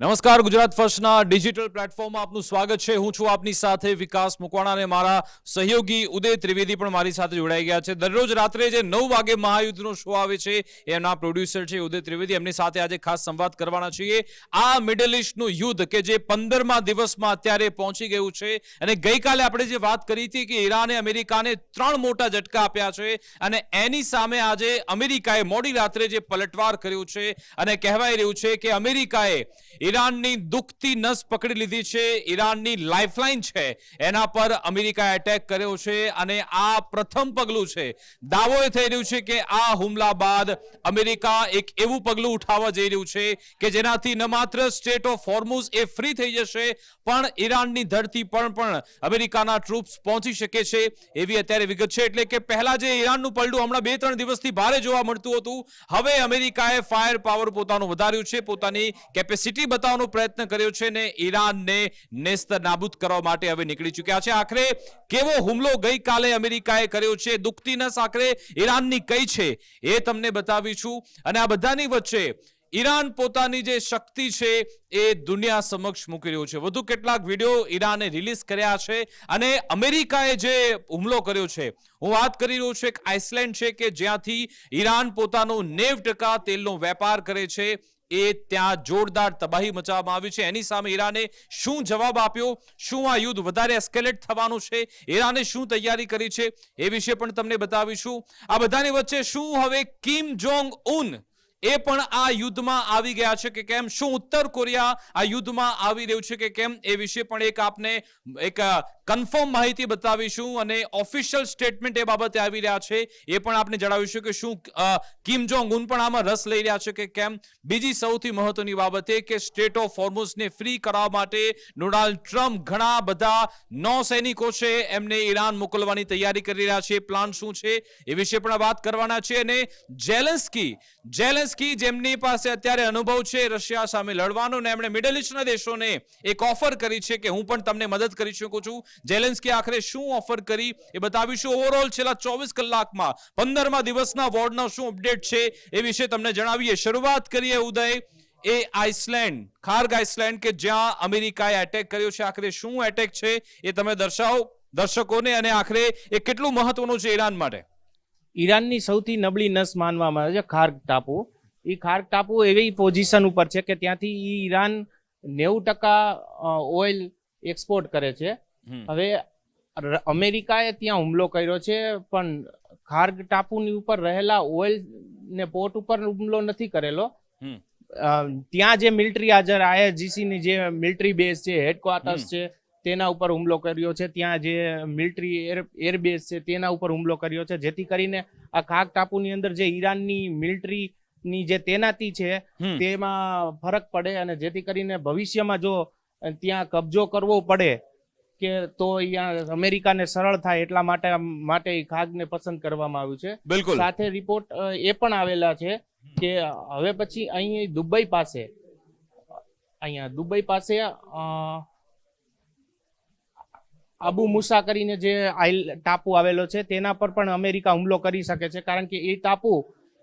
નમસ્કાર, ગુજરાત ફર્સ્ટના ડિજિટલ પ્લેટફોર્મમાં આપનું સ્વાગત છે. હું છું આપની સાથે વિકાસ મુકવાણા અને મારા સહયોગી ઉદય ત્રિવેદી પણ મારી સાથે જોડાઈ ગયા છે. દરરોજ રાત્રે જે 9 વાગે મહાયુદ્ધનો શો આવે છે એના પ્રોડ્યુસર છે ઉદય ત્રિવેદી. એમની સાથે આજે ખાસ સંવાદ કરવાના છીએ. આ મિડલ ઈસ્ટનું યુદ્ધ કે જે 15મા દિવસમાં અત્યારે પહોંચી ગયું છે, અને ગઈકાલે આપણે જે વાત કરી હતી કે ઈરાને અમેરિકાને 3 મોટા ઝટકા આપ્યા છે, અને એની સામે આજે અમેરિકાએ મોડી રાત્રે જે પલટવાર કર્યું છે, અને કહેવાય રહ્યું છે કે અમેરિકાએ ઈરાનની દુખતી નસ પકડી લીધી છે. ઈરાનની લાઇફલાઇન છે એના પર અમેરિકાએ એટેક કર્યો છે, અને આ પ્રથમ પગલું છે. દાવો એ થઈ રહ્યું છે કે આ હુમલા બાદ અમેરિકા એક એવું પગલું ઉઠાવવા જઈ રહ્યું છે કે જેનાથી ન માત્ર સ્ટેટ ઓફ હોર્મુઝ એ ફ્રી થઈ જશે, પણ ઈરાનની ધરતી પર પણ અમેરિકાના ટ્રુપ્સ પહોંચી શકે છે, એવી અત્યારે વિગત છે. એટલે કે પહેલા જે ઈરાનનું પલડું હમણાં 2-3 દિવસથી ભારે જોવા મળતું હતું, હવે અમેરિકાએ ફાયર પાવર પોતાનું વધાર્યું છે, પોતાની કેપેસિટી બતાવવાનો પ્રયત્ન કર્યો છે, ને ઈરાનને નેસ્ત નાબૂદ કરવા માટે હવે નીકળી ચૂક્યા છે. આખરે કેવો હુમલો ગઈકાલે અમેરિકાએ કર્યો છે, દુખતી નસ આખરે ઈરાનની કઈ છે, એ તમને બતાવીશું. અને આ બધાની વચ્ચે ઈરાન પોતાની જે શક્તિ છે એ દુનિયા સમક્ષ મૂકી રહ્યું છે. વધુ કેટલાક વિડીયો ઈરાને રિલીઝ કર્યા છે, અને અમેરિકાએ જે હુમલો કર્યો છે, હું વાત કરી રહ્યો છું એક આઇસલેન્ડ છે કે જ્યાંથી ઈરાન પોતાનો 90% તેલનો વેપાર કરે છે, એ ત્યાં જોરદાર તબાહી મચાવવામાં આવી છે. એની સામે ઈરાને શું જવાબ આપ્યો, શું આ યુદ્ધ વધારે એસ્કેલેટ થવાનું છે, ઈરાને શું તૈયારી કરી છે, એ વિશે પણ તમને બતાવીશું. આ બધાની વચ્ચે શું હવે કિમ જોંગ ઉન એ પણ આ યુદ્ધમાં આવી ગયા છે કે કેમ, શું ઉત્તર કોરિયા આ યુદ્ધમાં આવી રહ્યું છે કે કેમ, એ વિશે પણ આપને એક કન્ફર્મ માહિતી બતાવીશું, અને ઓફિશિયલ સ્ટેટમેન્ટ એ બાબતે આવી રહ્યા છે એ પણ આપને જણાવીશું કે શું કિમ જોંગ ઉન પણ આમાં રસ લઈ રહ્યા છે કે કેમ. બીજી સૌથી મહત્વની બાબત એ કે સ્ટેટ ઓફ હોર્મુઝને ફ્રી કરવા માટે ડોનાલ્ડ ટ્રમ્પ ઘણા બધા નૌસૈનિકો છે એમને ઈરાન મોકલવાની તૈયારી કરી રહ્યા છે. પ્લાન શું છે એ વિશે પણ વાત કરવાના છે. અને ઝેલેન્સ્કી જેમની પાસે અત્યારે અનુભવ છે રશિયા સામે લડવાનો, ને એમણે મિડલ ઈસ્ટના દેશોને એક ઓફર કરી છે કે હું પણ તમને મદદ કરી શકું છું. ઝેલેન્સ્કી આખરે શું ઓફર કરી એ બતાવીશું. ઓવરઓલ છેલ્લા 24 કલાકમાં 15મા દિવસના વોરનો શું અપડેટ છે એ વિશે તમને જણાવીએ. શરૂઆત કરીએ ઉદય એ આઇસલેન્ડ, ખાર્ગ આઇસલેન્ડ કે જ્યાં અમેરિકાએ એટેક કર્યો છે. આખરે શું એટેક છે એ તમે દર્શાવો દર્શકોને, અને આખરે એ કેટલું મહત્વનું છે ઈરાન માટે. ઈરાનની સૌથી નબળી નસ માનવામાં આવે છે ખાર્ગ ટાપુ. એ ખાર્ગ ટાપુ એવી પોઝિશન ઉપર છે કે ત્યાંથી ઈરાન 90% ઓઇલ એક્સપોર્ટ કરે છે. હવે અમેરિકાએ ત્યાં હુમલો કર્યો છે, પણ ખાર્ગ ટાપુની ઉપર રહેલા ઓઇલ ને પોર્ટ ઉપર હુમલો નથી કરેલો. ત્યાં જે મિલિટરી હાજર IRGC ની જે મિલિટરી બેઝ છે, હેડક્વાર્ટર્સ છે, તેના ઉપર હુમલો કર્યો છે. ત્યાં જે મિલિટરી એરબેઝ છે તેના ઉપર હુમલો કર્યો છે, જેથી કરીને આ ખાર્ગ ટાપુની અંદર જે ઈરાનની મિલિટરીની જે તૈનાતી છે તેમાં ફરક પડે, અને જેથી કરીને ભવિષ્યમાં જો ત્યાં કબજો કરવો પડે કે તો અહીંયા અમેરિકાને સરળ થાય, એટલા માટે ખાર્ગને પસંદ કરવામાં આવ્યું છે. બિલકુલ. સાથે રિપોર્ટ એ પણ આવેલા છે કે હવે પછી અહીં દુબઈ પાસે અબુ મુસા કરીને જે ટાપુ આવેલો છે તેના પર પણ અમેરિકા હુમલો કરી શકે છે, કારણ કે એ ટાપુ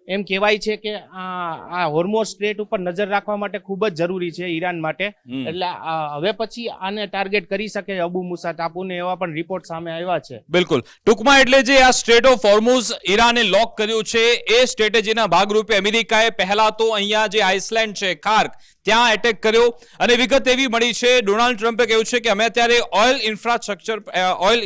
એમ કહેવાય છે કે આ હોર્મોઝ સ્ટ્રેટ ઉપર નજર રાખવા માટે ખૂબ જ જરૂરી છે ઈરાન માટે. એટલે હવે પછી આને ટાર્ગેટ કરી શકે અબુ મુસા ટાપુને, એવા પણ રિપોર્ટ સામે આવ્યા છે. બિલકુલ. ટૂંકમાં એટલે જે આ સ્ટ્રેટ ઓફ હોર્મુઝ ઈરાને લોક કર્યું છે, એ સ્ટ્રેટેજીના ભાગરૂપે અમેરિકાએ પહેલા તો અહીંયા જે આઇસલેન્ડ છે ખાર્ગ, ત્યાં એટેક કર્યો. અને વિગત એવી મળી છે, ડોનાલ્ડ ટ્રમ્પે કહ્યું છે કે અમે અત્યારે ઓઇલ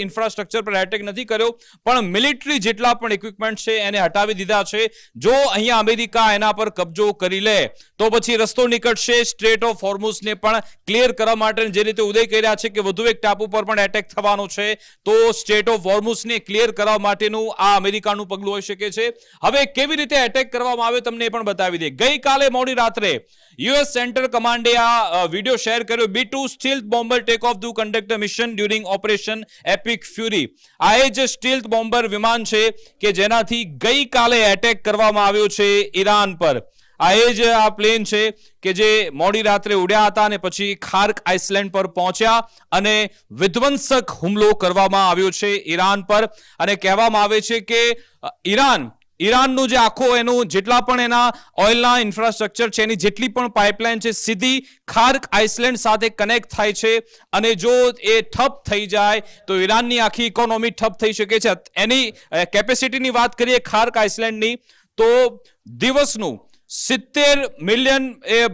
ઇન્ફ્રાસ્ટ્રક્ચર પર એટેક નથી કર્યો, પણ મિલિટરી જેટલા પણ ઇક્વિપમેન્ટ છે એને હટાવી દીધા છે. જો અહીંયા અમેરિકા એના પર કબજો કરી લે તો પછી રસ્તો નીકળશે સ્ટ્રેટ ઓફ હોર્મુઝને પણ ક્લિયર કરવા માટે. જે રીતે ઉદય કહી રહ્યા છે કે વધુ એક ટાપુ પર પણ એટેક થવાનો છે, તો સ્ટ્રેટ ઓફ હોર્મુઝને ક્લિયર કરવા માટેનું આ અમેરિકાનું પગલું હોઈ શકે છે. હવે કેવી રીતે એટેક કરવામાં આવે તમને એ પણ બતાવી દે. ગઈકાલે મોડી રાત્રે યુએસ સેન્ટ્રલ કમાન્ડે આ વિડીયો શેર કર્યો. B-2 stealth bomber take off to conduct a mission during operation epic fury. આ એ જ સ્ટીલ્થ બોમ્બર વિમાન છે કે જેનાથી ગઈકાલે એટેક કરવામાં આવ્યો છે ઈરાન પર. આ એ જ આ પ્લેન છે કે જે મોડી રાત્રે ઉડ્યા હતા અને પછી ખાર્ગ આઇસલેન્ડ પર પહોંચ્યા અને વિધ્વંસક હુમલો કરવામાં આવ્યો છે ઈરાન પર. અને કહેવામાં આવે છે કે ઈરાન ઈરાનનું જે આખો એનું જેટલા પણ એના ઓઇલના ઇન્ફ્રાસ્ટ્રક્ચર છે એની જેટલી પણ પાઇપલાઇન છે સીધી ખાર્ક આઇસલેન્ડ સાથે કનેક્ટ થાય છે અને જો એ ઠપ થઈ જાય તો ઈરાનની આખી ઇકોનોમી ઠપ થઈ શકે છે. એની કેપેસિટીની વાત કરીએ ખાર્ક આઇસલેન્ડની તો દિવસનું 70 મિલિયન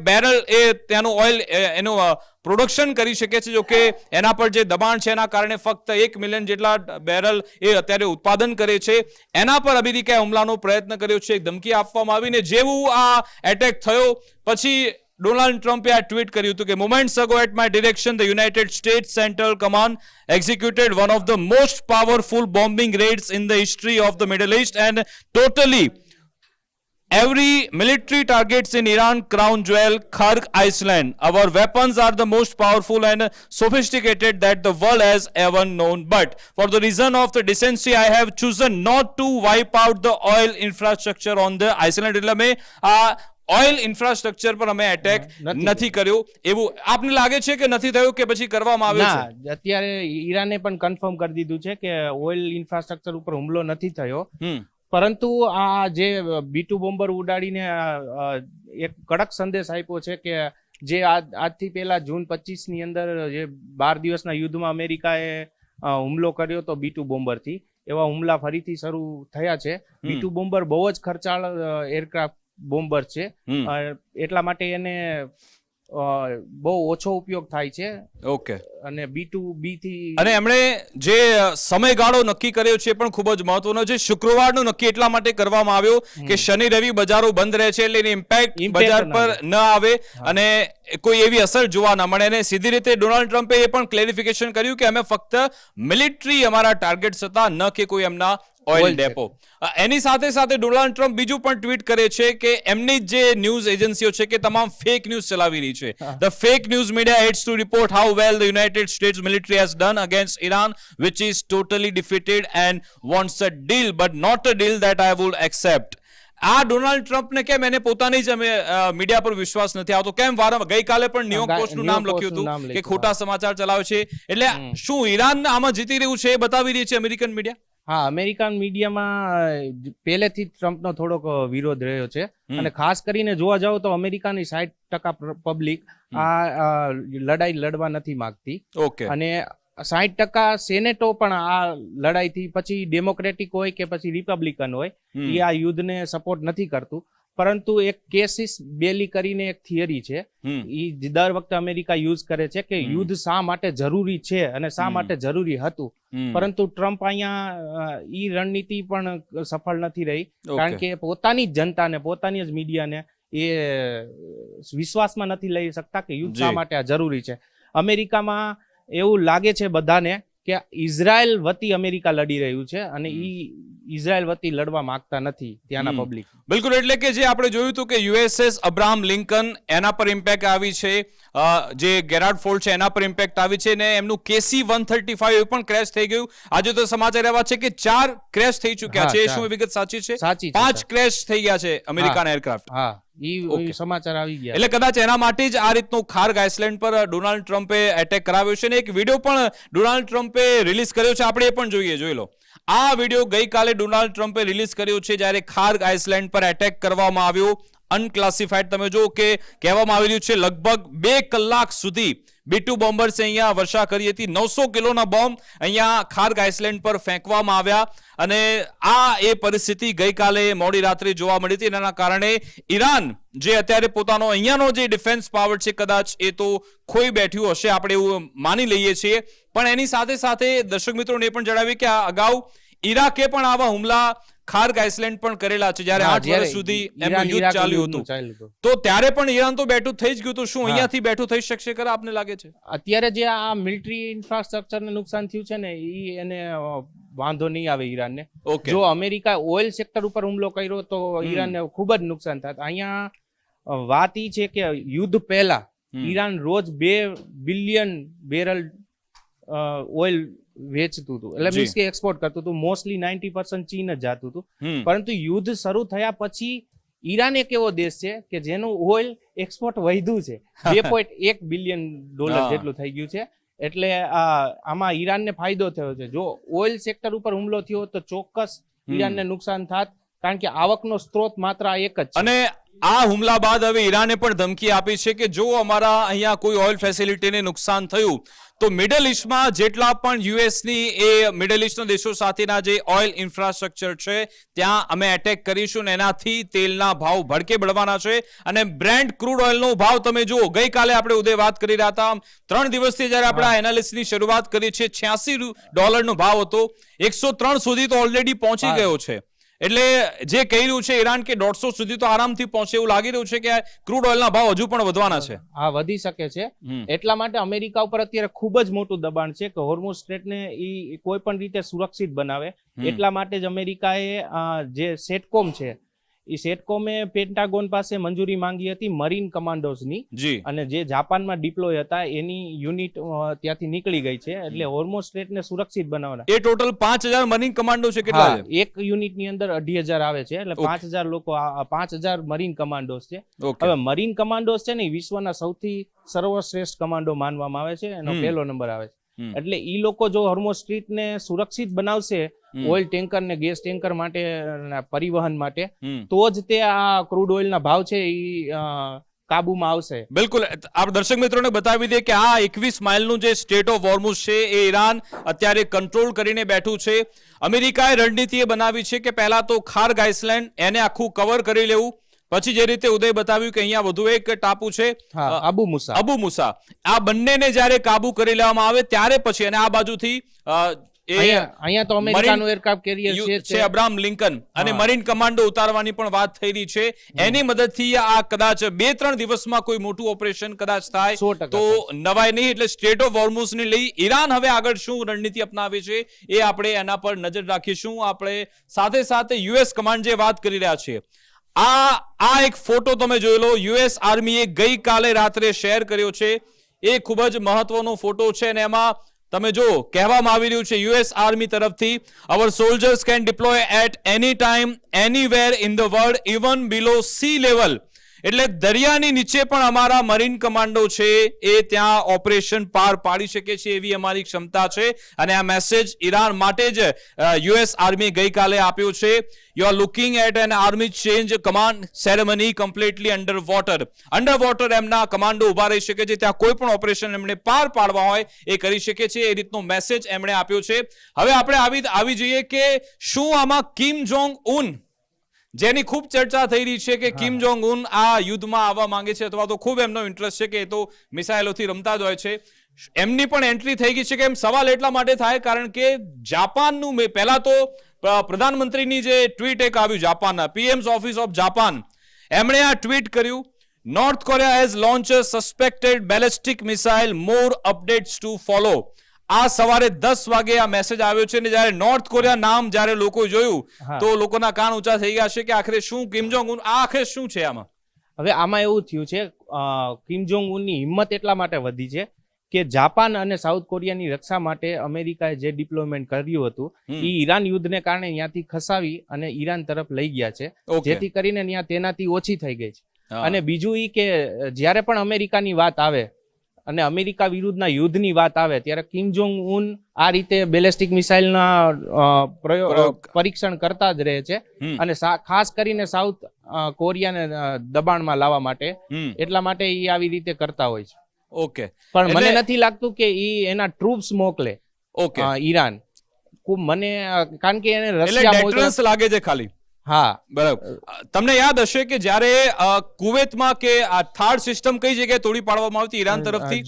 બેરલ એ ત્યાંનું ઓઇલ એનું પ્રોડક્શન કરી શકે છે. જો કે એના પર જે દબાણ છે એના કારણે ફક્ત 1 મિલિયન જેટલા બેરલ એ અત્યારે ઉત્પાદન કરે છે. એના પર અમેરિકાએ હુમલાનો પ્રયત્ન કર્યો છે, એક ધમકી આપવામાં આવીને જેવું આ એટેક થયો પછી ડોનાલ્ડ ટ્રમ્પે આ ટ્વીટ કર્યું હતું કે moments ago at my direction the United States Central Command executed one of the most powerful bombing raids in the history of the Middle East and totally every military targets in Iran crown jewel Khark Island. Our weapons are the most powerful and sophisticated that the world has ever known. But for the reason of the decency, I have chosen not to wipe out the oil infrastructure on the Iceland. એટલે મેં આ oil infrastructure પર અમે attack નથી કર્યો. એવું આપને લાગે છે કે નથી થયું કે પછી કરવામાં આવ્યો છે? ના, અત્યારે ઈરાને પણ કન્ફર્મ કરી દીધું છે કે ઓઇલ ઇન્ફ્રાસ્ટ્રક્ચર ઉપર હુમલો નથી થયો. પરંતુ આ જે B2 બોમ્બર ઉડાડીને એક કડક સંદેશ આપ્યો છે કે જે આજથી પહેલા જૂન 25 ની અંદર જે 12 દિવસના યુદ્ધમાં અમેરિકાએ હુમલો કર્યો તો B2 બોમ્બરથી, એવા હુમલા ફરીથી શરૂ થયા છે. B2 બોમ્બર બહુ જ ખર્ચાળ એરક્રાફ્ટ બોમ્બર છે, એટલા માટે એને બહુ ઓછો ઉપયોગ થાય છે. ઓકે. અને B2B થી અને એમણે જે સમયગાળો નક્કી કર્યો છે પણ ખૂબ જ મહત્વનો છે. શુક્રવારનો નક્કી એટલા માટે કરવામાં આવ્યો કે શનિ રવિ બજારો બંધ રહે છે એટલે એની ઇમ્પેક્ટ બજાર પર ન આવે અને કોઈ એવી અસર જોવા ન મળે. અને સીધી રીતે ડોનાલ્ડ ટ્રમ્પે એ પણ ક્લેરિફિકેશન કર્યું કે અમે ફક્ત મિલિટરી અમારા ટાર્ગેટ્સ હતા, ન કે કોઈ એમના ઓઇલ ડેપો. એની સાથે સાથે ડોનાલ્ડ ટ્રમ્પ બીજું પણ ટ્વીટ કરે છે કે એમની જે ન્યૂઝ એજન્સીઓ છે કે તમામ ફેક ન્યૂઝ ચલાવી રહી છે. The fake news media heads to report how well the United States military has done against Iran, which is totally defeated and wants a deal but not a deal that I would accept. આ Donald ટ્રમ્પને કેમ એને પોતાની જ media પર વિશ્વાસ નથી આવતો? કેમ વારંવાર ગઈકાલે પણ ન્યુયોર્ક પોસ્ટનું નામ લખ્યું હતું કે ખોટા સમાચાર ચલાવે છે? એટલે શું ઈરાન આમાં જીતી રહ્યું છે એ બતાવી રહી છે અમેરિકન મીડિયા? હા, અમેરિકન મીડિયામાં પહેલેથી ટ્રમ્પનો થોડોક વિરોધ રહ્યો છે અને ખાસ કરીને જોવા જાવ તો અમેરિકાની 60% પબ્લિક આ લડાઈ લડવા નથી માંગતી. ઓકે. અને 60% સેનેટો પણ આ લડાઈથી પછી ડેમોક્રેટિક હોય કે પછી રિપબ્લિકન હોય એ આ યુદ્ધને સપોર્ટ નથી કરતું. પરંતુ એક કેસિસ બેલી કરીને એક થિયરી છે, એ દર વખતે અમેરિકા યુઝ કરે છે કે યુદ્ધ શા માટે જરૂરી છે અને શા માટે જરૂરી હતું. પરંતુ ટ્રમ્પ અહીંયા ઈ રણનીતિ પણ સફળ નથી રહી, કારણ કે પોતાની જ જનતાને, પોતાની જ મીડિયાને એ વિશ્વાસમાં નથી લઈ શકતા કે યુદ્ધ શા માટે આ જરૂરી છે. અમેરિકામાં એવું લાગે છે બધાને કે ઇઝરાયલ વતી અમેરિકા લડી રહ્યું છે અને ઇઝરાયલ વતી લડવા માંગતા નથી ત્યાંના પબ્લિક. બિલકુલ. એટલે કે જે આપણે જોયું હતું કે USS અબ્રાહમ લિંકન એના પર ઇમ્પેક્ટ આવી છે, જે ગેરાર્ડ ફોર્ડ છે એના પર ઇમ્પેક્ટ આવી છે ને એમનું KC-135 એ પણ ક્રેશ થઈ ગયું. આજે તો સમાચાર એવા છે કે 4 ક્રેશ થઈ ચૂક્યા છે. શું વિગત સાચી છે? 5 ક્રેશ થઈ ગયા છે અમેરિકાના એરક્રાફ્ટ. હા, ઈ સમાચાર આવી ગયા. એટલે કદાચ એના માટે જ આ રીતનું ખાર્ગ આઇસલેન્ડ પર ડોનાલ્ડ ટ્રમ્પે એટેક કરાવ્યો છે ને એક વિડીયો પણ ડોનાલ્ડ ટ્રમ્પે રિલીઝ કર્યો છે. આપણે એ પણ જોઈ લો. આ વિડીયો ગઈકાલે ડોનાલ્ડ ટ્રમ્પે રિલીઝ કર્યો છે જ્યારે ખાર્ગ આઇસલેન્ડ પર એટેક કરવામાં આવ્યો. અનક્લાસિફાઈડ તમે જો કે કહેવામાં આવી રહ્યું છે લગભગ 2 કલાક સુધી B2 બોમ્બર્સે અહીંયા વર્ષા કરી હતી. 900 કિલોના બોમ્બ અહીંયા ખાર્ગ આઇસલેન્ડ પર ફેંકવામાં આવ્યા અને આ એ પરિસ્થિતિ ગઈકાલે મોડી રાત્રે જોવા મળી હતી. એના કારણે ઈરાન જે અત્યારે પોતાનો અહીંયાનો જે ડિફેન્સ પાવર છે કદાચ એ તો ખોઈ બેઠ્યું હશે, આપણે એવું માની લઈએ છીએ. પણ એની સાથે સાથે દર્શક મિત્રોને એ પણ જણાવી કે આ અગાઉ ઈરાકે પણ આવા હુમલા ખાર્ગ આઇસલેન્ડ પણ કરેલા છે જ્યારે 8 વર્ષ સુધી એમનું યુદ્ધ ચાલ્યું હતું. તો ત્યારે પણ ઈરાન તો બેઠું થઈ જ ગયું. તો શું અહીંયાથી બેઠું થઈ શકશે ખરા આપને લાગે છે? અત્યારે જે આ મિલિટરી ઇન્ફ્રાસ્ટ્રક્ચરને નુકસાન થયું છે ને એને વાંધો નહીં આવે ઈરાનને. જો અમેરિકા ઓઇલ સેક્ટર ઉપર હુમલો કર્યો તો ઈરાનને ખૂબ જ નુકસાન થાય. અહીંયા વાત ઈ છે કે યુદ્ધ પહેલા ઈરાન રોજ 2 બિલિયન બેરલ ઓઇલ વેચતું હતું, એટલે મીન્સ કે એક્સપોર્ટ કરતું હતું. મોસ્ટલી 90% ચીન જ જતું હતું. પરંતુ યુદ્ધ શરૂ થયા પછી ઈરાન એક એવો દેશ છે કે જેનું ઓઇલ એક્સપોર્ટ વધ્યું છે, $2.1 બિલિયન જેટલું થઈ ગયું છે. એટલે આમાં ઈરાનને ફાયદો થયો છે. જો ઓઇલ સેક્ટર ઉપર હુમલો થયો તો ચોક્કસ ઈરાનને નુકસાન થાત. કારણ કે આવકનો સ્ત્રોત માત્ર આ એક જ છે. અને આ હુમલા બાદ હવે ઈરાને પણ ધમકી આપી છે કે જો અમારા અહીંયા કોઈ ઓઇલ ફેસિલિટીને નુકસાન થયું તો મિડલ ઇસ્ટમાં જેટલા પણ યુએસની એ મિડલ ઇસ્ટના દેશો સાથેના જે ઓઇલ ઇન્ફ્રાસ્ટ્રક્ચર છે ત્યાં અમે એટેક કરીશું ને એનાથી તેલના ભાવ ભડકે બળવાના છે. અને બ્રેન્ટ ક્રૂડ ઓઇલનો ભાવ તમે જુઓ, ગઈકાલે આપણે ઉદય વાત કરી રહ્યા હતા, 3 દિવસથી જ્યારે આપણે આ એનાલિસિસની શરૂઆત કરી છે $86 ભાવ હતો, 103 સુધી તો ઓલરેડી પહોંચી ગયો છે. એટલે જે કહી રહ્યું છે ઈરાન કે 150 સુધી તો આરામથી પહોંચે એવું લાગી રહ્યું છે કે ક્રૂડ ઓઇલના ભાવ હજુ પણ વધવાના છે. હા, વધી શકે છે. એટલા માટે અમેરિકા ઉપર અત્યારે ખૂબ જ મોટું દબાણ છે કે હોર્મુઝ સ્ટ્રેટને ઈ કોઈ પણ રીતે સુરક્ષિત બનાવે. એટલા માટે જ અમેરિકાએ જે સેટકોમ છે એ સેટકોમે પેન્ટાગોન પાસે મંજૂરી માંગી હતી મરીન કમાન્ડોઝની, અને જે જાપાનમાં ડિપ્લોય હતા એની યુનિટ ત્યાંથી નીકળી ગઈ છે. એટલે હોર્મુઝ સ્ટ્રેટને સુરક્ષિત બનાવવાના એ ટોટલ 5000 મરીન કમાન્ડો છે. કેટલા છે? એક યુનિટની અંદર 2500 આવે છે, એટલે 5000 લોકો, 5000 મરીન કમાન્ડોઝ છે. હવે મરીન કમાન્ડોઝ છે ને વિશ્વના સૌથી સર્વશ્રેષ્ઠ કમાન્ડો માનવામાં આવે છે, એનો પહેલો નંબર આવે છે. એટલે ઈ લોકો જો હોર્મુઝ સ્ટ્રીટ ને સુરક્ષિત બનાવશે ઓઇલ ટેન્કર ને ગેસ ટેન્કર માટે, પરિવહન માટે, તો જ તે આ ક્રૂડ ઓઇલ ના ભાવ છે ઈ કાબુમાં આવશે. બિલકુલ. આપ દર્શક મિત્રોને બતાવી દે કે આ 21 માઇલનું જે સ્ટેટ ઓફ હોર્મુઝ છે એ ઈરાન અત્યારે કંટ્રોલ કરીને બેઠું છે. અમેરિકાએ રણનીતિ એ બનાવી છે કે પહેલા તો ખાર્ગ આઇસલેન્ડ એને આખું કવર કરી લેવું, પછી જે રીતે ઉદય બતાવ્યું કે અહીંયા વધુ એક ટાપુ છે અબુ મુસા, આ બંનેને જ્યારે કાબુ કરી લેવામાં આવે ત્યારે પછી, અને આ બાજુથી અહીંયા તો અમેરિકાનું એરક્રાફ્ટ કેરિયર છે અબ્રાહમ લિંકન, અને મરીન કમાન્ડો ઉતારવાની પણ વાત થઈ રહી છે. એની મદદથી આ કદાચ 2-3 દિવસમાં કોઈ મોટું ઓપરેશન કદાચ થાય તો નવાય નહીં. એટલે સ્ટેટ ઓફ હોર્મુઝ ને લઈ ઈરાન હવે આગળ શું રણનીતિ અપનાવે છે એ આપણે એના પર નજર રાખીશું. આપણે સાથે સાથે યુએસ કમાન્ડ જે વાત કરી રહ્યા છે, આ એક ફોટો તમે જોઈ લો, યુએસ આર્મીએ ગઈકાલે રાત્રે શેર કર્યો છે. એ ખૂબ જ મહત્વનો ફોટો છે, અને એમાં તમે જો કહેવામાં આવી રહ્યું છે યુએસ આર્મી તરફથી, our soldiers can deploy at any time anywhere in the world even below sea level. એટલે દરિયાની નીચે પણ અમારા મરીન કમાન્ડો છે એ ત્યાં ઓપરેશન પાર પાડી શકે છે એવી અમારી ક્ષમતા છે. અને આ મેસેજ ઈરાન માટે જ યુએસ આર્મી ગઈકાલે આપ્યો છે. You are looking at an army change command ceremony completely underwater એમના કમાન્ડો ઉભા રહી શકે છે, ત્યાં કોઈ પણ ઓપરેશન એમણે પાર પાડવા હોય એ કરી શકે છે. એ રીતનો મેસેજ એમણે આપ્યો છે. હવે આપણે આવી જઈએ કે શું આમાં કિમ જોંગ ઉન, જેની ખૂબ ચર્ચા થઈ રહી છે કે કિમ જોંગ ઉન આ યુદ્ધમાં આવવા માંગે છે, અથવા તો ખૂબ એમનો ઇન્ટરેસ્ટ છે કે એ તો મિસાઇલોથી રમતા જ હોય છે, એમની પણ એન્ટ્રી થઈ ગઈ છે. કે એમ સવાલ એટલા માટે થાય કારણ કે જાપાનનું પહેલા તો પ્રધાનમંત્રીની જે ટ્વીટ એક આવ્યું જાપાનના પીએમ્સ ઓફિસ ઓફ જાપાન, એમણે આ ટ્વીટ કર્યું, north Korea has launch suspected ballistic missile, more updates two follow. આ સવારે 10 વાગે આ મેસેજ આવ્યો છે, અને જ્યારે નોર્થ કોરિયા નામ જ્યારે લોકો જોયું તો લોકોના કાન ઊંચા થઈ ગયા છે કે આખરે શું કિમ જોંગ ઉન, આ આખરે શું છે આમાં? હવે આમાં એવું થયું છે, કિમ જોંગ ઉનની હિંમત એટલા માટે વધી છે કે જાપાન અને સાઉથ કોરિયાની રક્ષા માટે અમેરિકાએ જે ડિપ્લોયમેન્ટ કર્યું હતું એ ઈરાન યુદ્ધને કારણે ત્યાંથી ખસાવી અને ઈરાન તરફ લઈ ગયા છે, જેથી કરીને ત્યાં તેનાથી ઓછી થઈ ગઈ છે. અને બીજું એ કે જ્યારે પણ અમેરિકાની વાત આવે અને અમેરિકા વિરુદ્ધના યુદ્ધની વાત આવે ત્યારે કિમ જોંગ ઉન આ રીતે બેલેસ્ટિક મિસાઇલના પરીક્ષણ કરતા જ રહે છે, અને ખાસ કરીને સાઉથ કોરિયાને દબાણમાં લાવવા માટે, એટલા માટે એ આવી રીતે કરતા હોય છે. ઓકે, પણ મને નથી લાગતું કે ઈ એના ટ્રુપ્સ મોકલે ઈરાન, મને કારણ કે એને રશિયા લાગે છે ખાલી. હા, બરાબર. તમને યાદ હશે કે જ્યારે કુવેતમાં કે આ થર્ડ સિસ્ટમ કઈ જગ્યાએ તોડી પાડવામાં આવી હતી ઈરાન તરફથી?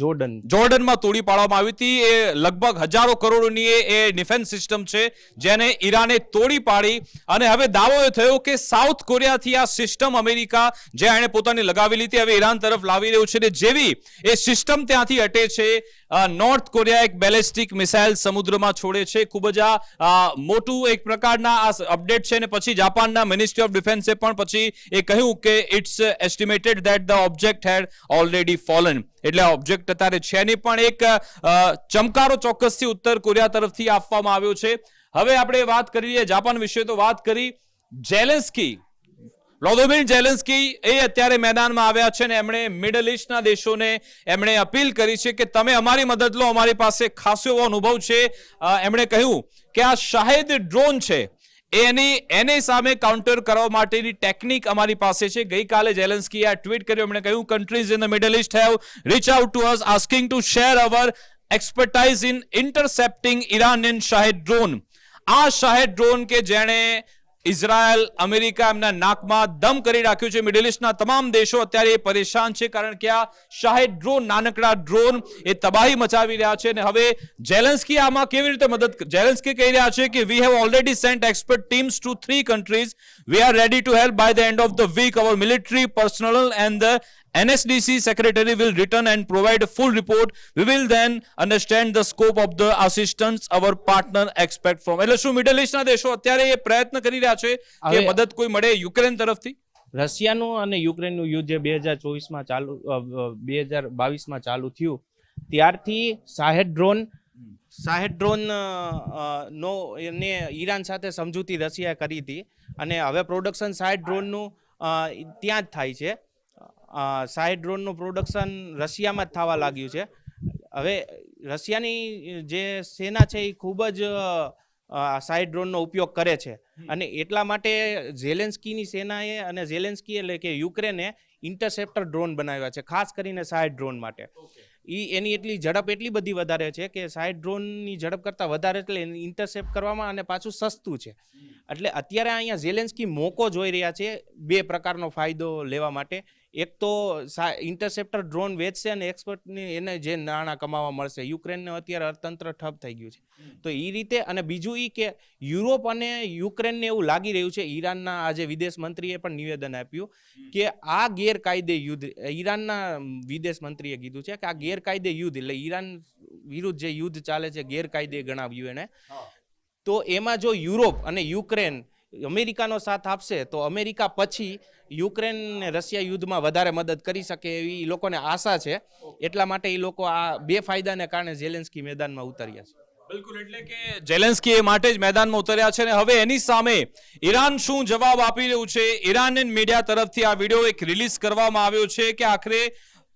જોર્ડનમાં તોડી પાડવામાં આવી હતી. એ લગભગ હજારો કરોડોની એ ડિફેન્સ સિસ્ટમ છે જેને ઈરાને તોડી પાડી, અને હવે દાવો એ થયો કે સાઉથ કોરિયાથી આ સિસ્ટમ અમેરિકા જે એણે પોતાની લગાવેલી હતી હવે ઈરાન તરફ લાવી રહ્યું છે. જેવી એ સિસ્ટમ ત્યાંથી હટે છે, નોર્થ કોરિયા એક બેલિસ્ટિક મિસાઇલ સમુદ્રમાં છોડે છે. ખૂબ જ આ મોટું એક પ્રકારના આ અપડેટ છે. અને પછી જાપાનના મિનિસ્ટ્રી ઓફ ડિફેન્સે પણ પછી એ કહ્યું કે it's estimated that the object had already fallen. એટલે ઓબ્જેક્ટ અત્યારે છે નહીં, પણ એક ચમકારો ચોક્કસથી ઉત્તર કોરિયા તરફથી આપવામાં આવ્યો છે. હવે આપણે વાત કરીએ જાપાન વિશે, તો વાત કરી ઝેલેન્સ્કી, વ્લાદિમીર ઝેલેન્સ્કી એ અત્યારે મેદાનમાં આવ્યા છે, ને એમણે મિડલ ઇસ્ટના દેશોને એમણે અપીલ કરી છે કે તમે અમારી મદદ લો, અમારી પાસે ખાસો એવો અનુભવ છે. એમણે કહ્યું કે આ શાહેદ ડ્રોન છે એની સામે કાઉન્ટર કરવા માટેની ટેકનિક અમારી પાસે છે. ગઈકાલે ઝેલેન્સ્કીએ આ ટ્વીટ કર્યું. એમણે કહ્યું, countries in the Middle East have reach out to us asking to share our expertise in intercepting Iranian Shahed drone. આ શાહેદ ડ્રોન કે જેણે ઇઝરાયલ, અમેરિકા એમના નાકમાં દમ કરી રાખ્યું છે. મિડલ ઈસ્ટના તમામ દેશો અત્યારે પરેશાન છે, કારણ કે આ શાહેદ ડ્રોન, નાનકડા ડ્રોન એ તબાહી મચાવી રહ્યા છે. અને હવે ઝેલેન્સ્કી આમાં કેવી રીતે મદદ? ઝેલેન્સ્કી કહી રહ્યા છે કે we have already sent expert teams to 3 countries. We are ready to help by the end of the week. Our military personnel and the NSDC secretary will return and provide a full report. We will then understand the scope of the assistance our partner expect from. એટલે શું middle ઈસ્ટના દેશો અત્યારે એ પ્રયત્ન કરી રહ્યા છે કે હવે મદદ કોઈ મળે યુક્રેન તરફથી? રશિયાનું અને યુક્રેનનું યુદ્ધ જે 2024માં ચાલુ 2022માં ચાલુ થયું ત્યારથી શાહેદ ડ્રોન નો એને ઈરાન સાથે સમજૂતી રશિયાએ કરી હતી અને હવે પ્રોડક્શન શાહેદ ડ્રોનનું ત્યાં જ થાય છે. શાહેદ ડ્રોનનું પ્રોડક્શન રશિયામાં જ થવા લાગ્યું છે. હવે રશિયાની જે સેના છે એ ખૂબ જ શાહેદ ડ્રોનનો ઉપયોગ કરે છે અને એટલા માટે ઝેલેન્સ્કીની સેનાએ અને ઝેલેન્સ્કી એટલે કે યુક્રેને ઇન્ટરસેપ્ટર ડ્રોન બનાવ્યા છે, ખાસ કરીને શાહેદ ડ્રોન માટે. એની એટલી ઝડપ એટલી બધી વધારે છે કે શાહેદ ડ્રોનની ઝડપ કરતાં વધારે એટલે ઇન્ટરસેપ્ટ કરવામાં અને પાછું સસ્તું છે. એટલે અત્યારે અહીંયા ઝેલેન્સ્કી મોકો જોઈ રહ્યા છે 2 પ્રકારનો ફાયદો લેવા માટે. એક તો ઇન્ટરસેપ્ટર ડ્રોન વેચશે અને એક્સપર્ટની એને જે નાણાં કમાવા મળશે. યુક્રેનને અત્યારે અર્થતંત્ર ઠપ થઈ ગયું છે, તો એ રીતે. અને બીજું એ કે યુરોપ અને યુક્રેનને એવું લાગી રહ્યું છે, ઈરાનના આજે વિદેશ મંત્રીએ પણ નિવેદન આપ્યું કે આ ગેરકાયદે યુદ્ધ, ઈરાનના વિદેશ મંત્રીએ કીધું છે કે આ ગેરકાયદે યુદ્ધ એટલે ઈરાન વિરુદ્ધ જે યુદ્ધ ચાલે છે ગેરકાયદે ગણાવ્યું એને. તો એમાં જો યુરોપ અને યુક્રેન અમેરિકાનો સાથ આપશે તો અમેરિકા પછી યુક્રેન ને રશિયા યુદ્ધમાં વધારે મદદ કરી શકે એવી લોકોને આશા છે. એટલા માટે એ લોકો આ 2 ફાયદાને કારણે ઝેલેન્સ્કી મેદાનમાં ઉતર્યા છે. બિલકુલ, એટલે કે ઝેલેન્સ્કી એ માટે જ મેદાનમાં ઉતર્યા છે. અને હવે એની સામે ઈરાન શું જવાબ આપી રહ્યું છે? ઇરાનિયન મીડિયા તરફથી આ વિડીયો એક રિલીઝ કરવામાં આવ્યો છે કે આખરે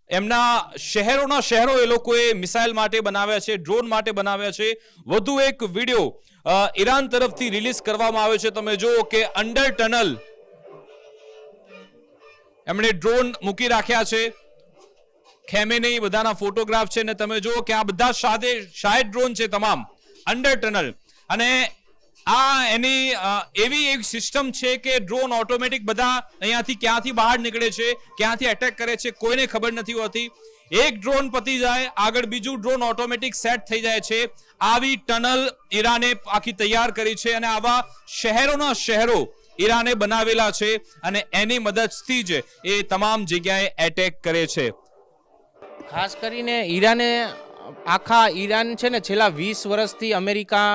એમના શહેરો એ લોકોએ મિસાઇલ માટે બનાવ્યા છે, ડ્રોન માટે બનાવ્યા છે. વધુ એક વિડીયો ઈરાન તરફથી રિલીઝ કરવામાં આવ્યો છે. તમે જુઓ કે અંડર ટનલ એમણે ડ્રોન મૂકી રાખ્યા છે. ખેમેનેઈ બધાના ફોટોગ્રાફ છે ને તમે જુઓ કે આ બધા શાહેદ ડ્રોન છે તમામ અંડર ટનલ. અને આ એની એવી એક સિસ્ટમ છે કે ડ્રોન ઓટોમેટિક બધા અહીંયાથી ક્યાંથી બહાર નીકળે છે, ક્યાંથી એટેક કરે છે, કોઈને ખબર નથી હોતી. એક ડ્રોન પતી જાય, આગળ બીજું ડ્રોન ઓટોમેટિક સેટ થઈ જાય છે. આવી ટનલ ઈરાને આખી તૈયાર કરી છે અને આવા શહેરો ઈરાને બનાવેલા છે અને એની મદદથી જ એ તમામ જગ્યાએ એટેક કરે છે. ખાસ કરીને ઈરાન છે ને છેલ્લા 20 વર્ષથી અમેરિકા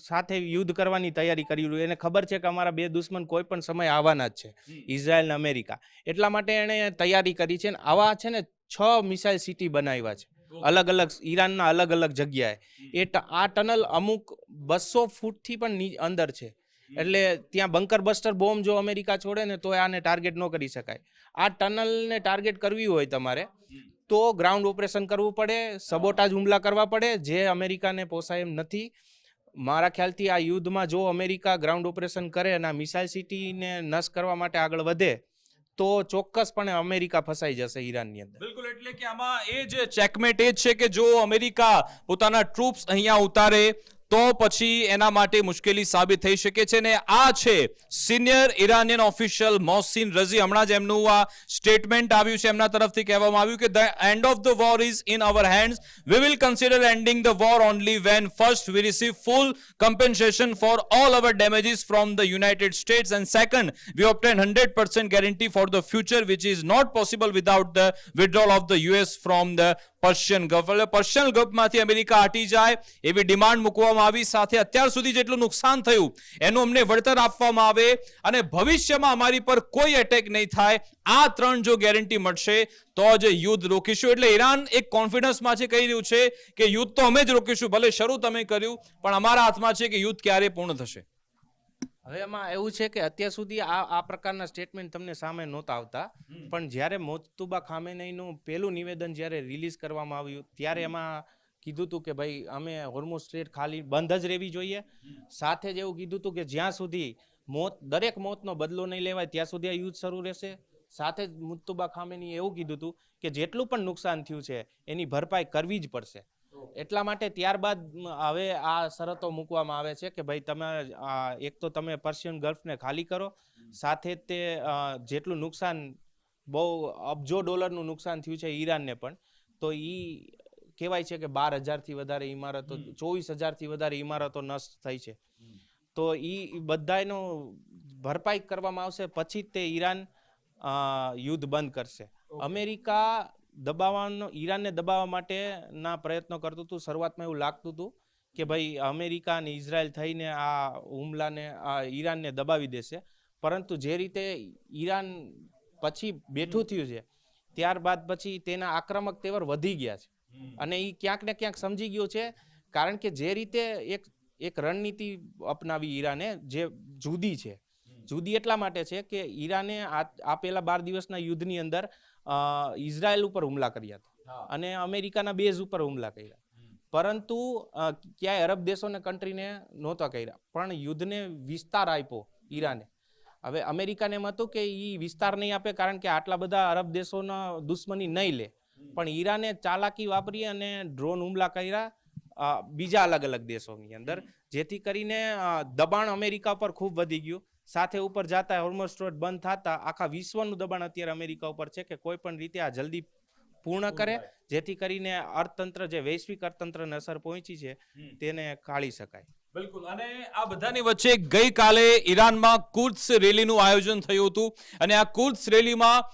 સાથે યુદ્ધ કરવાની તૈયારી કરી રહ્યું. એને ખબર છે કે અમારા 2 દુશ્મન કોઈ પણ સમય આવવાના જ છે, ઇઝરાયલ અને અમેરિકા. એટલા માટે એણે તૈયારી કરી છે. આવા છે ને 6 મિસાઇલ સિટી બનાવ્યા છે અલગ અલગ ઈરાનના અલગ અલગ જગ્યાએ. આ ટનલ અમુક 200 ફૂટથી પણ અંદર છે. એટલે ત્યાં બંકર બસ્ટર બોમ્બ જો અમેરિકા છોડે ને તો આને ટાર્ગેટ ન કરી શકાય. આ ટનલને ટાર્ગેટ કરવી હોય તમારે તો ગ્રાઉન્ડ ઓપરેશન કરવું પડે, સબોટાજ હુમલા કરવા પડે, જે અમેરિકાને પોસાય એમ નથી. મારા ખ્યાલથી આ યુદ્ધમાં જો અમેરિકા ગ્રાઉન્ડ ઓપરેશન કરે અને આ મિસાઇલ સિટીને નષ્ટ કરવા માટે આગળ વધે તો ચોક્કસપણે અમેરિકા ફસાઈ જશે ઈરાનની અંદર. બિલકુલ, એટલે કે આમાં એ જ ચેકમેટ એ જ છે કે જો અમેરિકા પોતાના ટ્રુપ્સ અહીંયા ઉતારે તો પછી એના માટે મુશ્કેલી સાબિત થઈ શકે છે. ને આ છે સિનિયર ઇરાનિયન ઓફિશિયલ મોહસિન રઝી. હમણાં જ એમનું આ સ્ટેટમેન્ટ આવ્યું છે. એમના તરફથી કહેવામાં આવ્યું કે the end of the war is in our hands. We will consider ending the war only when first we receive full compensation for all our damages from the United States, and second we obtain 100% guarantee for the future, which is not possible without the withdrawal of the US from the Persian gulf. એટલે Persian ગલ્ફમાંથી America હટી જાય એવી demand મૂકવામાં આવી. સાથે અત્યાર સુધી જેટલું નુકસાન થયું એનું અમને વળતર આપવામાં આવે અને ભવિષ્યમાં અમારી પર કોઈ એટેક નહીં થાય. આ 3 જો ગેરંટી મળશે તો જ યુદ્ધ રોકીશું. એટલે ઈરાન એક કોન્ફિડન્સમાં છે, કહી રહ્યું છે કે યુદ્ધ તો અમે જ રોકીશું, ભલે શરૂ તમે કર્યું પણ અમારા હાથમાં છે કે યુદ્ધ ક્યારે પૂર્ણ થશે. હવે એમાં એવું છે કે અત્યાર સુધી આ પ્રકારના સ્ટેટમેન્ટ તમને સામે નહોતા આવતા, પણ જ્યારે મોજતુબા ખામેનેઈનું પહેલું નિવેદન જ્યારે રિલીઝ કરવામાં આવ્યું ત્યારે એમાં કીધું હતું કે ભાઈ અમે હોર્મુઝ સ્ટ્રેટ ખાલી બંધ જ રહેવી જોઈએ. સાથે જ એવું કીધું હતું કે જ્યાં સુધી દરેક મોતનો બદલો નહીં લેવાય ત્યાં સુધી આ યુદ્ધ શરૂ રહેશે. સાથે જ મુત્તુબા ખામેની એવું કીધું હતું કે જેટલું પણ નુકસાન થયું છે એની ભરપાઈ કરવી જ પડશે. એટલા માટે ત્યારબાદ હવે આ શરતો મૂકવામાં આવે છે કે ભાઈ તમે એક તો તમે પર્શિયન ગલ્ફને ખાલી કરો, સાથે તે જેટલું નુકસાન બહુ અબજો ડોલરનું નુકસાન થયું છે ઈરાનને પણ, તો એ કહેવાય છે કે 12,000થી વધારે ઇમારતો 24,000થી વધારે ઇમારતો નષ્ટ થઈ છે. તો એ બધાનો ભરપાઈ કરવામાં આવશે પછી જ તે ઈરાન યુદ્ધ બંધ કરશે. અમેરિકા ઈરાનને દબાવવા માટેના પ્રયત્નો કરતું હતું. શરૂઆતમાં એવું લાગતું હતું કે ભાઈ અમેરિકા અને ઇઝરાયલ થઈને આ હુમલાને ઈરાનને દબાવી દેશે, પરંતુ જે રીતે ઈરાન પછી બેઠું થયું છે ત્યારબાદ પછી તેના આક્રમક તેવર વધી ગયા છે અને એ ક્યાંક ને ક્યાંક સમજી ગયો છે. કારણ કે જે રીતે એક રણનીતિ અપનાવી ઈરાને જે જુદી છે, જુદી એટલા માટે છે કે ઈરાને આ પેલા 12 દિવસના યુદ્ધની અંદર ઇઝરાયલ ઉપર હુમલા કર્યા હતા અને અમેરિકાના બેઝ ઉપર હુમલા કર્યા, પરંતુ ક્યાંય અરબ દેશોને કન્ટ્રીને નહોતા કર્યા. પણ યુદ્ધને વિસ્તાર આપ્યો ઈરાને. હવે અમેરિકાને એમ હતું કે એ વિસ્તાર નહીં આપે કારણ કે આટલા બધા અરબ દેશોના દુશ્મની નહીં લે, પણ ઈરાને ચાલાકી વાપરી અને ડ્રોન હુમલા કર્યા બીજા અલગ અલગ દેશોની અંદર, જેથી કરીને દબાણ અમેરિકા પર ખૂબ વધી ગયું. સાથે ઉપર જતા હોર્મુઝ સ્ટ્રેટ બંધ થતા આખા વિશ્વનું દબાણ અત્યારે અમેરિકા ઉપર છે કે કોઈ પણ રીતે આ જલ્દી પૂર્ણ કરે, જેથી કરીને અર્થતંત્ર જે વૈશ્વિક અર્થતંત્રને અસર પહોંચી છે તેને કાઢી શકાય. બિલકુલ. અને આ બધાની વચ્ચે ગઈકાલે ઈરાનમાં કુદ્સ રેલીનું આયોજન થયું હતું અને આ કુદ્સ રેલીમાં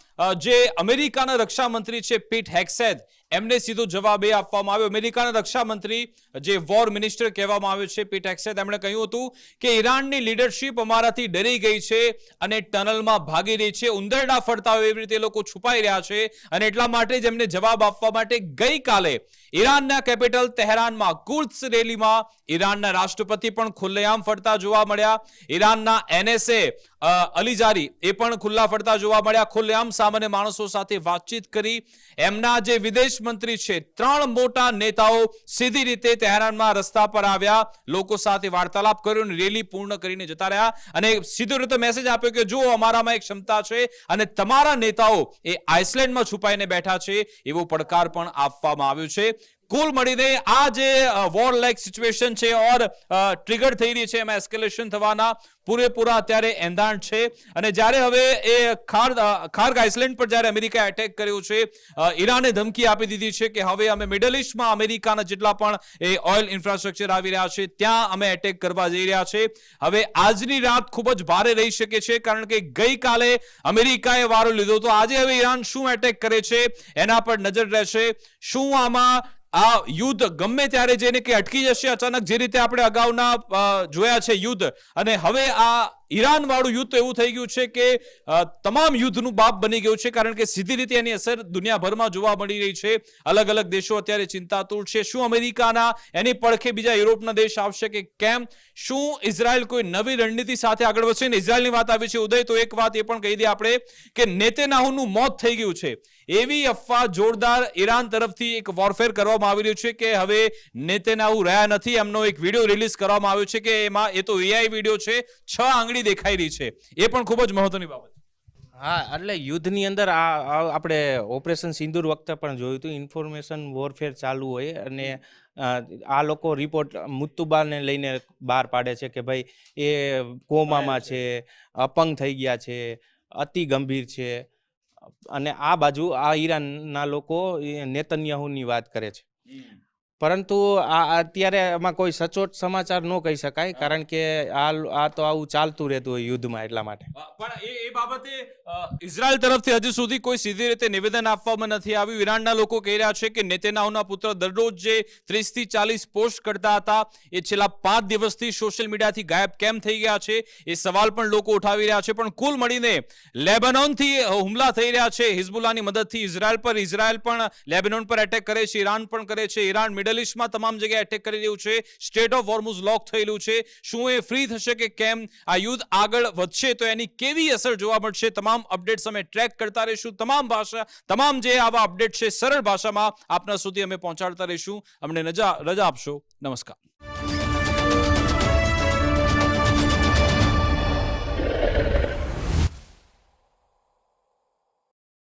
જે અમેરિકાના રક્ષા મંત્રી છે પીટ હેક્સેથ, એમને સીધો જવાબ એ આપવામાં આવ્યો. અમેરિકાના રક્ષા મંત્રી જે વોર મિનિસ્ટર કહેવામાં આવે છે પીટ હેક્સેથ, એમણે કહ્યું હતું કે ઈરાનની લીડરશિપ અમારાથી ડરી ગઈ છે અને ટનલમાં ભાગી રહી છે, ઉંદરડા ફરતા હોય એવી રીતે લોકો છુપાઈ રહ્યા છે અને એટલા માટે જ એમને જવાબ આપવા માટે ગઈકાલે ઈરાનના કેપિટલ તેહરાનમાં કુદ્સ રેલીમાં ઈરાનના રાષ્ટ્રપતિ પણ ખુલ્લેઆમ ફરતા જોવા મળ્યા. ઈરાનના NSA અલીજારી એ પણ ખુલ્લા ફરતા જોવા મળ્યા, ખુલ્લેઆમ સામાન્ય માણસો સાથે વાતચીત કરી. એમના જે વિદેશ મંત્રી છે, 3 મોટા નેતાઓ સીધી રીતે તેહરાનમાં રસ્તા પર આવ્યા, લોકો સાથે વાર્તાલાપ કર્યો અને રેલી પૂર્ણ કરીને જતા રહ્યા અને સીધો રીતે મેસેજ આપ્યો કે જો અમારામાં એક ક્ષમતા છે અને તમારા નેતાઓ એ આઇસલેન્ડમાં છુપાઈને બેઠા છે, એવો પડકાર પણ આપવામાં આવ્યો છે. કુલ મળીને આ જે વોર લાઇક સિચ્યુએશન છે ઓર ટ્રિગર થઈ રહી છે, એમાં એસ્કેલેશન થવાના પૂરેપૂરા અત્યારે એંધાણ છે. અને જ્યારે હવે એ ખાર્ગ આઇસલેન્ડ પર જ્યારે અમેરિકાએ એટેક કર્યો છે, ઈરાને ધમકી આપી દીધી છે કે હવે અમે મિડલ ઈસ્ટમાં અમેરિકાના જેટલા પણ એ ઓઇલ ઇન્ફ્રાસ્ટ્રક્ચર આવી રહ્યા છે ત્યાં અમે એટેક કરવા જઈ રહ્યા છે. હવે આજની રાત ખૂબ જ ભારે રહી શકે છે કારણ કે ગઈકાલે અમેરિકાએ વારો લીધો તો આજે હવે ઈરાન શું એટેક કરે છે એના પર નજર રહેશે. શું આમાં આ યુદ્ધ ગમે ત્યારે જઈને કે અટકી જશે અચાનક, જે રીતે આપણે અગાઉના જોયા છે યુદ્ધ, અને હવે આ ઈરાન વાળું યુદ્ધ એવું થઈ ગયું છે કે તમામ યુદ્ધનું બાપ બની ગયું છે કારણ કે સીધી રીતે એની અસર દુનિયાભરમાં જોવા મળી રહી છે. અલગ અલગ દેશો અત્યારે ચિંતાતુર છે. શું અમેરિકાના એની પડખે બીજા યુરોપના દેશ આવશે કે કેમ? શું ઇઝરાયલ કોઈ નવી રણનીતિ સાથે આગળ વધશે? ને ઇઝરાયલની વાત આવી છે ઉદય, તો એક વાત એ પણ કહી દે આપણે કે નેતન્યાહુનું મોત થઈ ગયું છે એવી અફવા જોરદાર ઈરાન તરફથી એક વોરફેર કરવામાં આવી રહ્યું છે કે હવે નેતન્યાહુ રહ્યા નથી. એમનો એક વિડીયો રિલીઝ કરવામાં આવ્યો છે કે એમાં એ તો AI વિડીયો છે, 6 આંગળી દેખાઈ રહી છે. એ પણ ખૂબ જ મહત્વની બાબત. હા, એટલે યુદ્ધની અંદર આપણે ઓપરેશન સિંદૂર વખતે પણ જોયું હતું, ઇન્ફોર્મેશન વોરફેર ચાલુ હોય અને આ લોકો રિપોર્ટ મુત્તુબાને લઈને બહાર પાડે છે કે ભાઈ એ કોમામાં છે, અપંગ થઈ ગયા છે, અતિ ગંભીર છે, અને આ બાજુ આ ઈરાનના લોકો નેતન્યાહુની વાત કરે છે. પરંતુ અત્યારે એમાં કોઈ સચોટ સમાચાર ન કહી શકાય કારણ કે આ તો આવું ચાલતું રહેતું હોય યુદ્ધમાં, એટલા માટે. પણ એ બાબતે ઇઝરાયલ તરફથી હજુ સુધી કોઈ સીધી રીતે નિવેદન આપવામાં નથી આવ્યું. ઈરાનના લોકો કહી રહ્યા છે કે નેતન્યાહુના પુત્ર દરરોજ જે 30 થી 40 પોસ્ટ કરતા હતા એ છેલ્લા 5 દિવસથી સોશિયલ મીડિયાથી ગાયબ કેમ થઈ ગયા છે, એ સવાલ પણ લોકો ઉઠાવી રહ્યા છે. પણ કુલ મળીને લેબનોનથી હુમલા થઈ રહ્યા છે હિઝબુલ્લાની મદદથી ઇઝરાયલ પર. ઇઝરાયલ પણ લેબનોન પર એટેક કરે છે, ઈરાન પણ કરે છે. ઈરાન મિડલ ઓઇલ લિસ્ટમાં તમામ જગ્યાએ એટેક કરી રહ્યું છે, સ્ટ્રેટ ઓફ હોર્મુઝ લોક થયેલું છે, શું એ ફ્રી થશે કે કેમ, આ યુદ્ધ આગળ વધશે તો એની કેવી અસર જોવા મળશે, તમામ અપડેટ્સ અમે ટ્રેક કરતા રહીશું. તમામ જે આવા અપડેટ છે સરળ ભાષામાં આપના સુધી અમે પહોંચાડતા રહીશું. અમને રજા આપશો. નમસ્કાર.